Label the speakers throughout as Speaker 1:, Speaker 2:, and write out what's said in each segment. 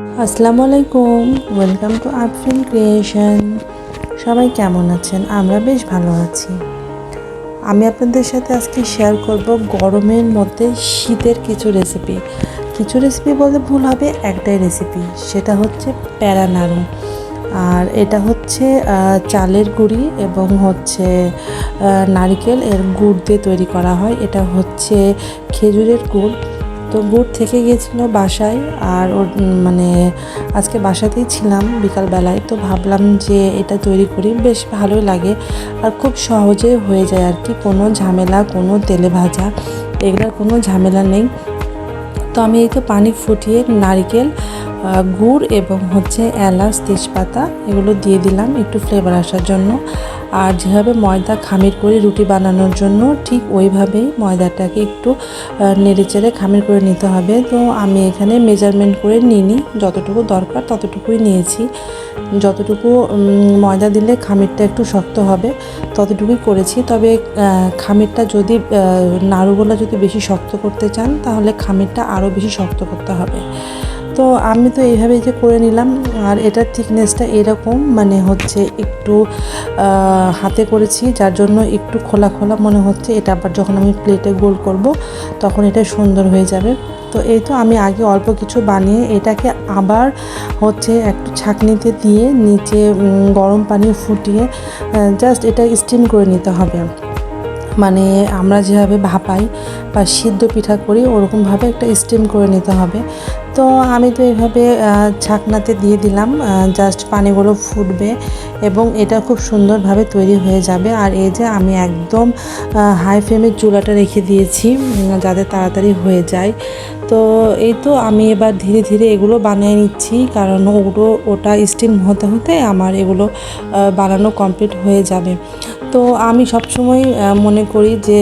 Speaker 1: আসসালামু আলাইকুম, welcome to Arfin creation. সবাই কেমন আছেন? আমরা বেশ ভালো আছি। আমি আপনাদের সাথে আজকে শেয়ার করব গরমের মধ্যে শীতের কিছু রেসিপি বলতে ভুল হবে, একটাই রেসিপি, সেটা হচ্ছে প্যারা নাড়ু। আর এটা হচ্ছে চালের গুঁড়ি এবং হচ্ছে নারকেল এর গুড় দিয়ে তৈরি করা হয়। এটা হচ্ছে খেজুরের গুড়। তো গুড় থেকে গিয়েছিল বাসায়, আর ওর মানে আজকে বাসাতেই ছিলাম বিকালবেলায়, তো ভাবলাম যে এটা তৈরি করি, বেশ ভালোই লাগে আর খুব সহজে হয়ে যায় আর কি। কোনো ঝামেলা, কোনো তেলে ভাজা, এগুলোর কোনো ঝামেলা নেই। তো আমি এই তো পানি ফুটিয়ে নারকেল, গুড় এবং হচ্ছে এলাচ, তেজপাতা এগুলো দিয়ে দিলাম একটু ফ্লেভার আসার জন্য। আর যেভাবে ময়দা খামির করে রুটি বানানোর জন্য ঠিক ওইভাবেই ময়দাটাকে একটু নেড়েচেড়ে খামির করে নিতে হবে। তো আমি এখানে মেজারমেন্ট করে নিইনি, যতটুকু দরকার ততটুকুই নিয়েছি। যতটুকু ময়দা দিলে খামিরটা একটু শক্ত হবে ততটুকুই করেছি। তবে খামিরটা যদি নাড়ুগুলো যদি বেশি শক্ত করতে চান তাহলে খামিরটা আরও বেশি শক্ত করতে হবে। তো আমি তো এইভাবেই যে করে নিলাম। আর এটার থিকনেসটা এরকম, মানে হচ্ছে একটু হাতে করেছি যার জন্য একটু খোলা খোলা মনে হচ্ছে। এটা আবার যখন আমি প্লেটে গোল করব তখন এটা সুন্দর হয়ে যাবে। তো এই তো আমি আগে অল্প কিছু বানিয়ে এটাকে আবার হচ্ছে একটু ছাঁকনিতে দিয়ে নিচে গরম পানি ফুটিয়ে জাস্ট এটা স্টিম করে নিতে হবে। মানে আমরা যেভাবে ভাপাই বা সিদ্ধ পিঠা করি ওরকমভাবে একটা স্টিম করে নিতে হবে। তো আমি তো এভাবে ছাকনাতে দিয়ে দিলাম, জাস্ট পানিগুলো ফুটবে এবং এটা খুব সুন্দরভাবে তৈরি হয়ে যাবে। আর এই যে আমি একদম হাই ফ্লেমে চুলাটা রেখে দিয়েছি যাতে তাড়াতাড়ি হয়ে যায়। তো এই তো আমি এবার ধীরে ধীরে এগুলো বানিয়ে নিচ্ছি, কারণ ওটা স্টিম হতে হতে আমার এগুলো বানানো কমপ্লিট হয়ে যাবে। তো আমি সবসময় মনে করি যে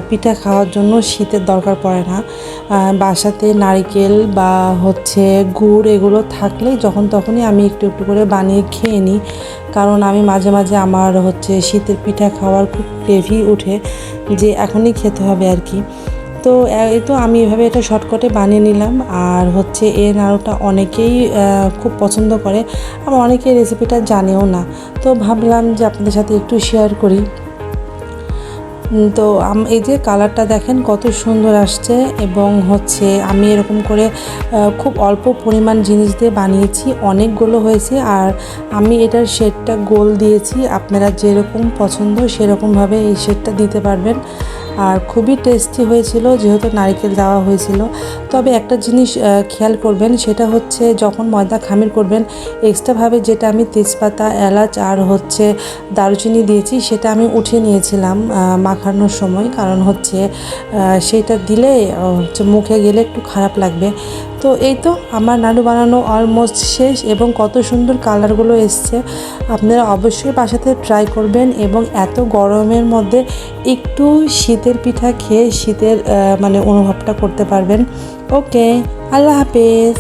Speaker 1: পিঠা খাওয়ার জন্য শীতের দরকার পড়ে না। বাসাতে নারকেল বা হচ্ছে গুড় এগুলো থাকলে যখন তখনই আমি একটু একটু করে বানিয়ে খেয়ে নিই, কারণ আমি মাঝে মাঝে আমার হচ্ছে শীতের পিঠা খাওয়ার খুব ক্রেভি উঠে যে এখনই খেতে হবে আর কি। তো এই তো আমি এভাবে এটা শর্টকাটে বানিয়ে নিলাম। আর হচ্ছে এই নাড়ুটা অনেকেই খুব পছন্দ করে, আবার অনেকে রেসিপিটা জানেও না। তো ভাবলাম যে আপনাদের সাথে একটু শেয়ার করি। তো এই যে কালারটা দেখেন কত সুন্দর আসছে, এবং হচ্ছে আমি এরকম করে খুব অল্প পরিমাণ জিনিস দিয়ে বানিয়েছি, অনেকগুলো হয়েছে। আর আমি এটার শেডটা গোল দিয়েছি, আপনারা যেরকম পছন্দ সেরকমভাবে এই শেডটা দিতে পারবেন। আর খুবই টেস্টি হয়েছিল যেহেতু নারকেল দেওয়া হয়েছিল। তবে একটা জিনিস খেয়াল করবেন, সেটা হচ্ছে যখন ময়দা খামির করবেন এক্সট্রাভাবে যেটা আমি তেজপাতা, এলাচ আর হচ্ছে দারুচিনি দিয়েছি সেটা আমি উঠিয়ে নিয়েছিলাম মাখানোর সময়, কারণ হচ্ছে সেটা দিলে হচ্ছে মুখে গেলে একটু খারাপ লাগবে। তো এই তো আমার নাড়ু বানানো অলমোস্ট শেষ, এবং কত সুন্দর কালারগুলো এসছে। আপনারা অবশ্যই বাসাতে ট্রাই করবেন, এবং এত গরমের মধ্যে একটু শীতের পিঠা খেয়ে শীতের মানে অনুভবটা করতে পারবেন। ওকে, আল্লাহ হাফেজ।